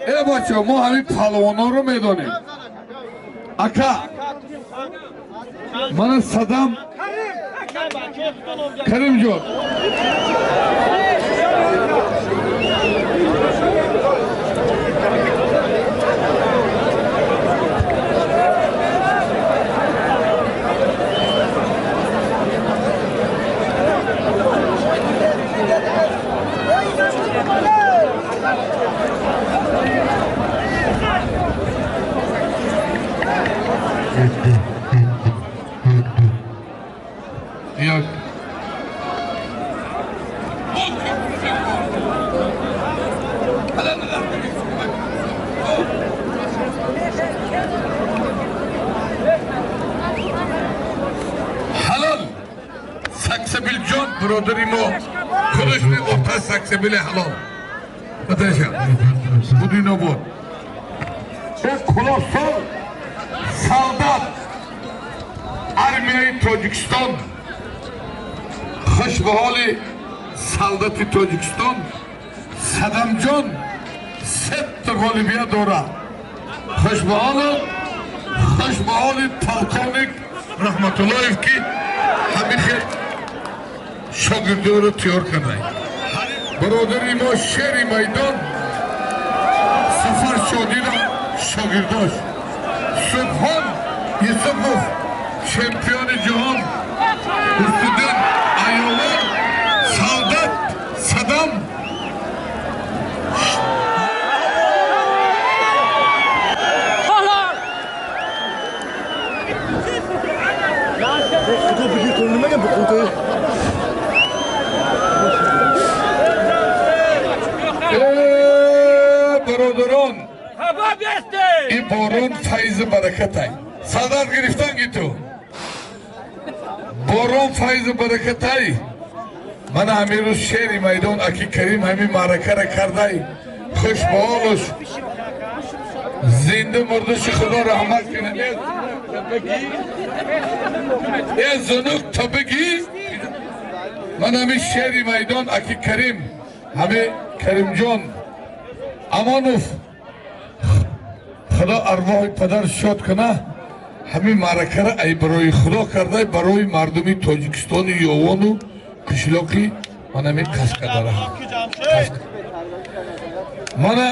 ای بچه ما همین پهلوانا رو میدانیم. اکا من صدام کریم جان یک حلال سکسبیل جان برادری ما خودش می ارتا سکسبیل حلال بتشم بودی نبود یک کلاسال سالدات армияи Тоҷикистон хушбаҳоли солдати Тоҷикистон Садамҷон сетта ғолибия дорад. хушбаҳоли полковник Раҳматуллоев ки ҳамихе шогирдоро тиёр кардай. бародари мо шери майдон Сафар Шодиро шогирдош. Субҳон Юсупов чемпиони ҷаҳон устуден айёлон солдат Садам бародарон ин борон файзи баракатай. солдат гирифтан гиту борон файзу баракатай. ман ҳамин рӯз шери майдон аки Карим ҳамин маъракаро кардай хушбаҳолуш зинда мурдаши худо раҳмат кунад. е зунук то бигӣ ман ҳамин шери майдон аки Карим ҳамин Каримҷон Амонов худо арвоҳи падар шод кунад. ҳамин маъракаро ай барои худо кардай барои мардуми Тоҷикистони ёвону қишлоқи мана ҳамин Кашқадар. мана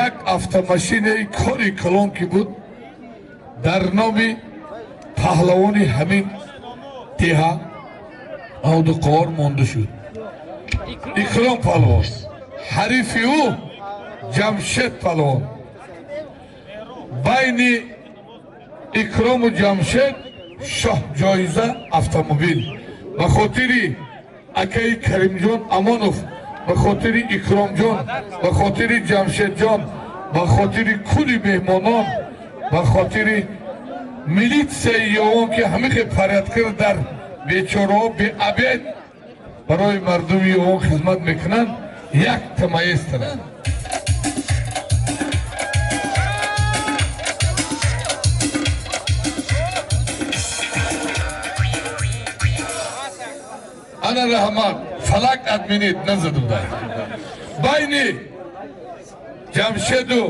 як автомашинаи кори калон ки буд дар номи паҳлавони ҳамин деҳа Авдуқор монда шуд. Икром паҳлавон ҳарифи ӯ Ҷамшед паҳлавон. байни Икрому Ҷамшед шоҳ-ҷоиза автомобил ба хотири акаи Каримҷон Амонов, ба хотири Икромҷон, ба хотири Ҷамшедҷон, ба хотири кули меҳмонон, ба хотири милитсияи ёвон ки ҳамихе фарёдкар дар бечораҳо беабед барои мардуми ёвон хизмат мекунанд. як тамаез тарад. ана раҳмат фалак админит назадудай. байни Ҷамшеду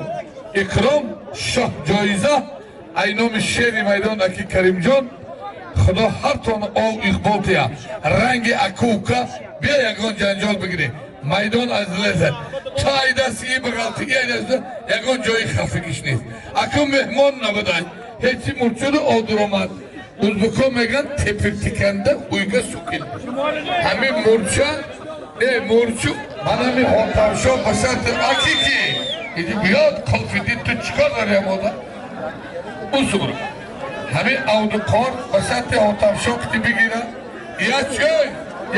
Икром шоҳ-ҷоиза ай номи шери майдон аки Каримҷон худо ҳартон ол иқбол тия ранги акука бия ягон ҷанҷол бигирӣ майдон аз лезад то ай дасти и бағалти ай дасти ягон ҷои хафигиш нест. акум меҳмон набудай ҳечи мурчуду одуромад ӯзбекон меган тепиртиканда уйга сукил ҳамин мурча мурчу ман ҳамин ҳотамшо ба шарти акики иди биёд қулфиди ту чикор дори ҳамода усугур ҳамин Авдуқор ба шарти ҳотамшо кити бигира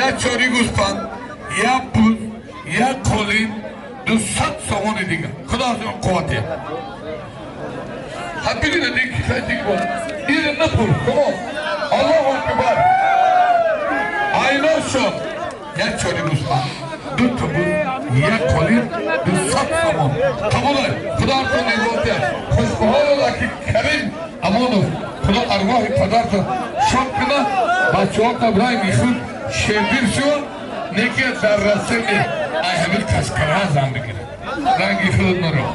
як чори гӯспанд як буз як қолин 200 сомони дига худо ҳазон қуввате ҳад бигира диг бод ир напур кумо Аллоҳу акбар айно шод як чори гӯспанд 2 та буз як қолин 200 сомон қабулай худо ҳазон нигоҳте хушбаҳоло аки Карим Амонов худо арвоҳи падарто шод куна бачаҳота ранги худ шербир шуд неки дар расми ай ҳамин Кашқара зам бигирад رنگی خود مرا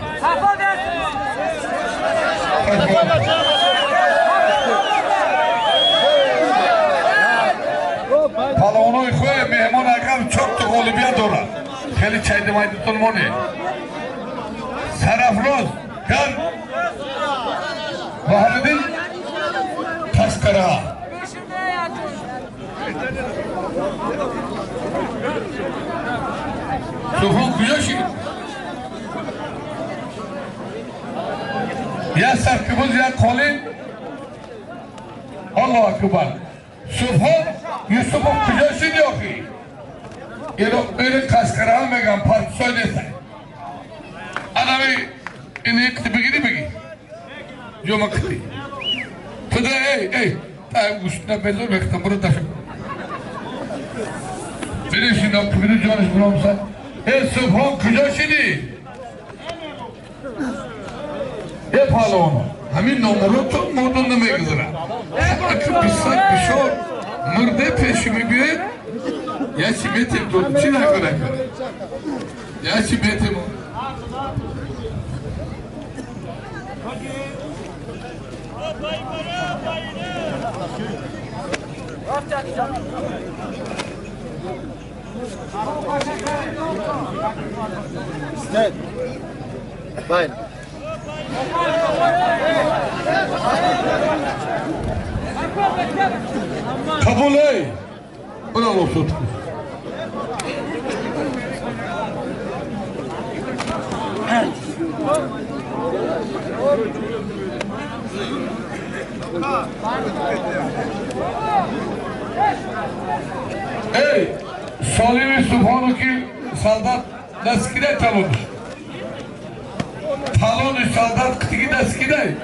پالوانوی خوی مهمان اگر چوب تو غالبیت دارد خیلی چایده مایده تلمانه سرافراز گل محمدی تسکره سوفان کجا شید؟ یا سرکبوز یا کالین الله اکبر سوفان یوسف کجا شید یا خی؟ این تسکره ها میگم پارتسای نیست آدمی این یک بگیری بگی جو مکتی تو ده ای تا گوشت نبیزو نکتم برو دفع بریشی نکتبیدو جانش برام سا ای سبحان کجا شدی؟ ای پالوانو همین نمرو تو مردون نمیگذره اکر بسک بشار مرده پیشی میبیره یا چی بیتیم تو چی نکنه یا چی بیتیم Stand. Fine. kabul ey bravo tut ey Salih Subhanu ki saldat deskide talon saldat kıtı deskide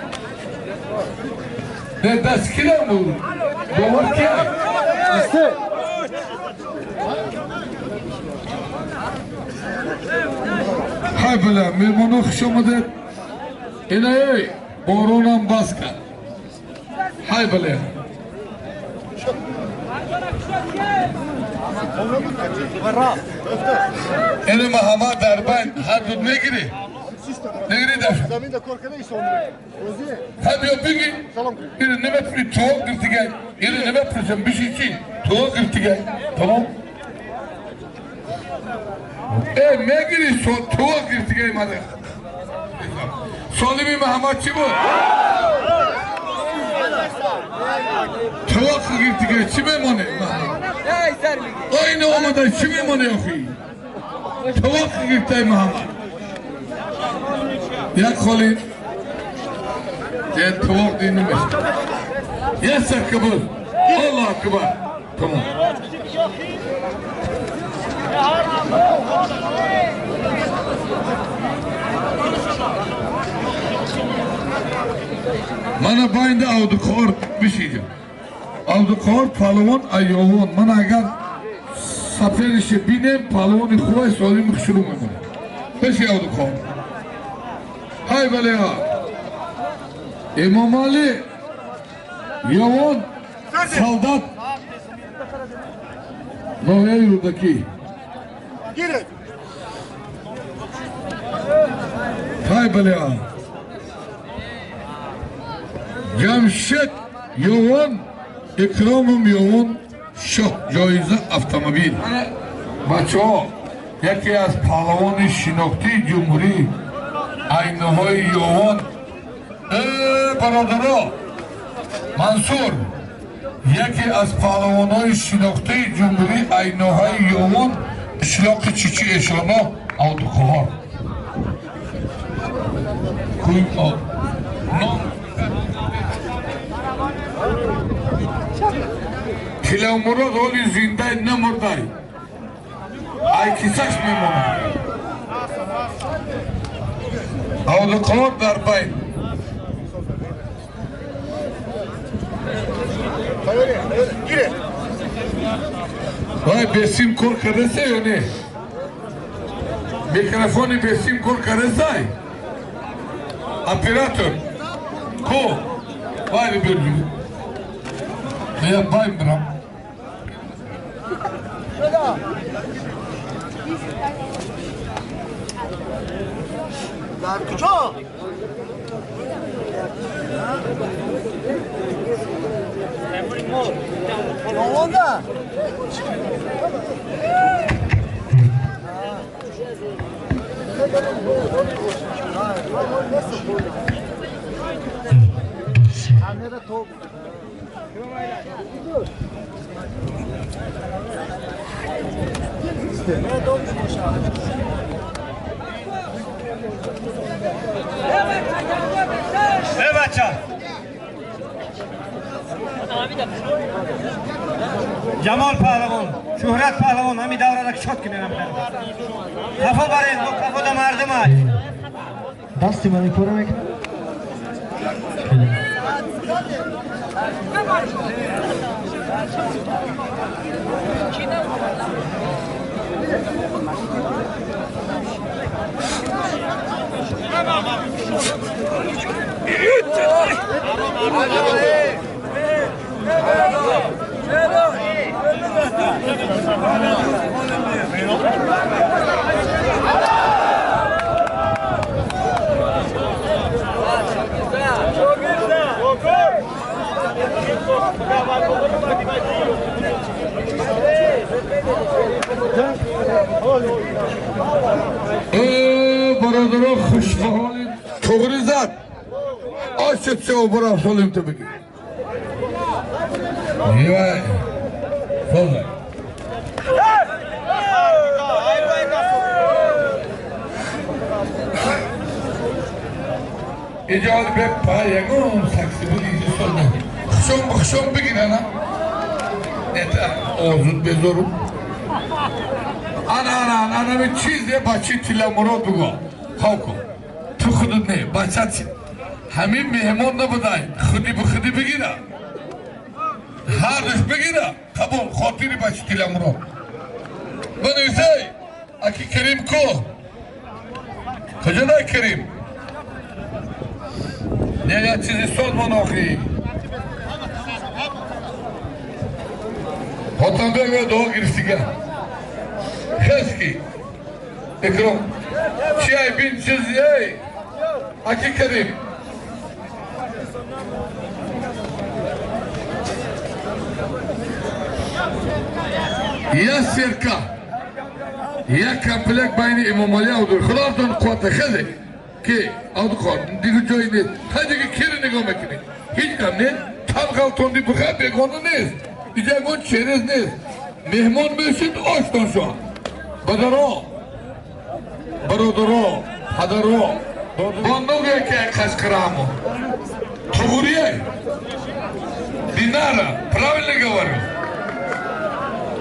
ne deskide mi doğru ki İşte. hay böyle mehmanı hoş olmadı ey borunan baska hay böyle Elim hama darban hadi negri negri da Zamin de korkana iş olmuyor. Oziye. hadi yok bir bir ne yapıyor tuğ girtigen bir ne yapıyorsun bir şey için tuğ girtigen tamam megri tuğ girtigen madem Solimi Muhammedçi bu tuğ girtigen çime mone aynı olmadan çime mone yok tuğ girtigen Muhammed Ya Khalid, ya tavuk dinlemiş. Ya sakıbır. Allah akbar. Tamam. Bana bayında avdukor bir şeydi. Avdukor palon ayovun. Bana agar sefer işi binem palonu kuvay solim kuşuru mu? Beşi avdukor. Hay böyle ya. İmam Ali Yavon Saldat Novya yurdaki Girin. Hay böyle ya. Cemşet Yavon İkramım Yavon Şah Caize Avtomobil Bacho Yaki az Palavani Şinokti Cumhuri Aynahay Yoğun برادرها منصور یکی از پهلوانای شناخته جمهوری عینوهای یوان اشلاق چیچی اشانا اودوکوهار کویم آد کلامورا رولی زنده نمرده ای کساش میمونه اودوکوهار در بین Girin. Vay besim kol karese ya ne? Mikrofonu besim kol karese. Operatör. Ko. Vay bir bölüm. Ne yapayım bram? در کجا؟ آمانده همه را تو بچه جمال پهلوان شهرت پهلوان همی دوره را شاد کنیم کفا برید با کفا دا مردم های دستی منی پورا میکنم برادران خوش به حالید توغری زد آشت سه و برا سالیم تو بگیر نیوه فضل ایجاد به پایگون سکسی بودیزی سالده خشم بگیره نه نیتا آزود بذارم انا به چیزه بچه تیلا مراد بگو خواه کن تو خودت نه بچه چی همین مهمان نبودای خودی به خودی بگیره هرش بگیره قبول خاطری بچه تیلا مراد بنویسه اکی کریم کو کجا نه کریم نه چیزی سال من آخی خواهتم بگو دعا گرفتیگه خسکی اکرام چی ای بین چیزی ای اکی کریم یا سرکا یا کمپلک بین امام علی او در خلافتان قوات خزه که او در خواهد دیگه جایی نیست هر دیگه کری نگاه میکنی هیچ کم نیست تنقل تندی بخواه بگانه نیست اینجا اگون چیرز نیست مهمان میشید آشتان شو بدرو برادرو پدرو بانوگه که قشقرامو توغوریه دینارا правильно говорю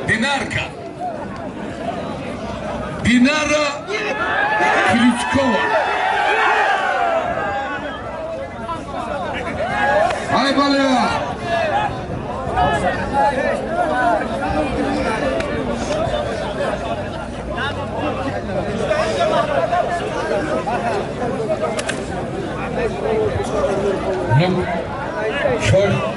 динарка Динара Крючкова ай балева ну чё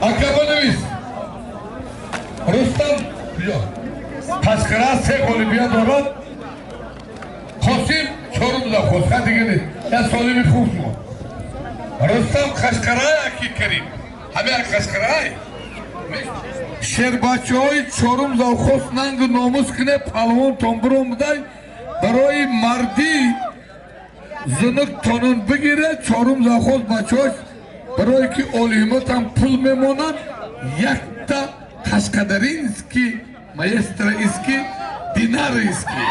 Акабановис Рустам Ташқара се голи биад орад Қосим чорум да хосқа дигени я солими хуб шумо Рустам Қашқарай аки карим ҳаме ак Қашқарай шербачаҳои чорум завхос нангу номус кune палвон тонбур омудай барои мардӣ зунук тонун бигире чорум завхос бачаҳош برای که اولیمات هم پول میمونن یک تا قشقدرینسکی مایستر اسکی دینار اسکی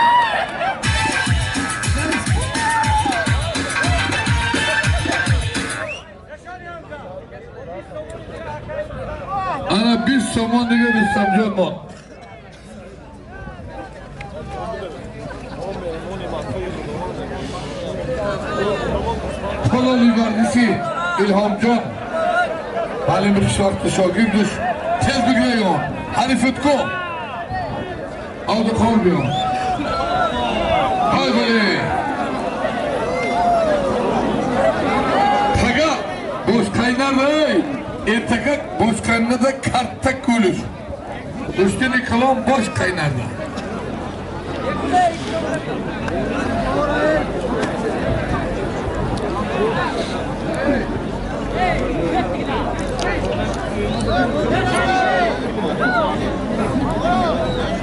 انا 20 سومان دیگه رستم جان ما پلا لیوردیسی İlham Can Halim Rişvart şagirddir tez bigreyon Harifet ko Avda kalmıyor Hay böyle Taga Boş qaynardi. Ertaga boshqarnida katta ko'lish. Do'stini qalom bosh qaynardi.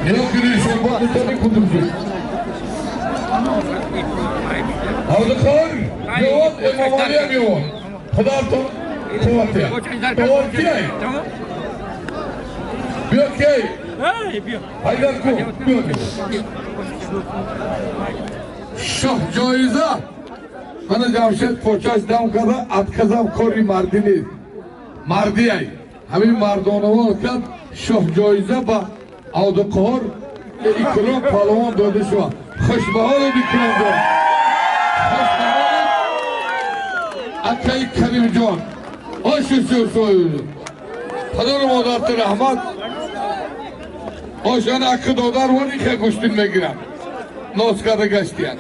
Yok yürüyüşün bu tabii kudurdu. Avdıklar yoğun emamaliye yoğun. Kadar tuvatya. Tuvatya. Büyükey. Haydar ku. Büyükey. Şah Joiza. Bana Cavşet Poçaş damkada atkazam kori mardini. Mardiyay. Hamin mardonovu olkan Şah Joiza ba Avdıklar İkram palon döndü şu an. Hoşbahar ikram döndü. Hoşbahar Akay Karimcan. Aşısı soyuldu. Kadarım odattı rahmat. Oşan akı dodar var iki kuştunma giren. Noskada geçti yani.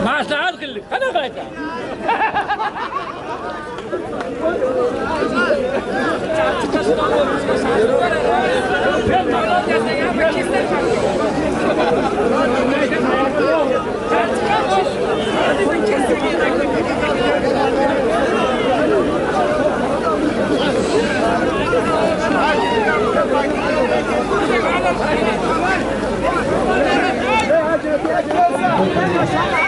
Maslahat kıldık. Hadi kayda. Hadi.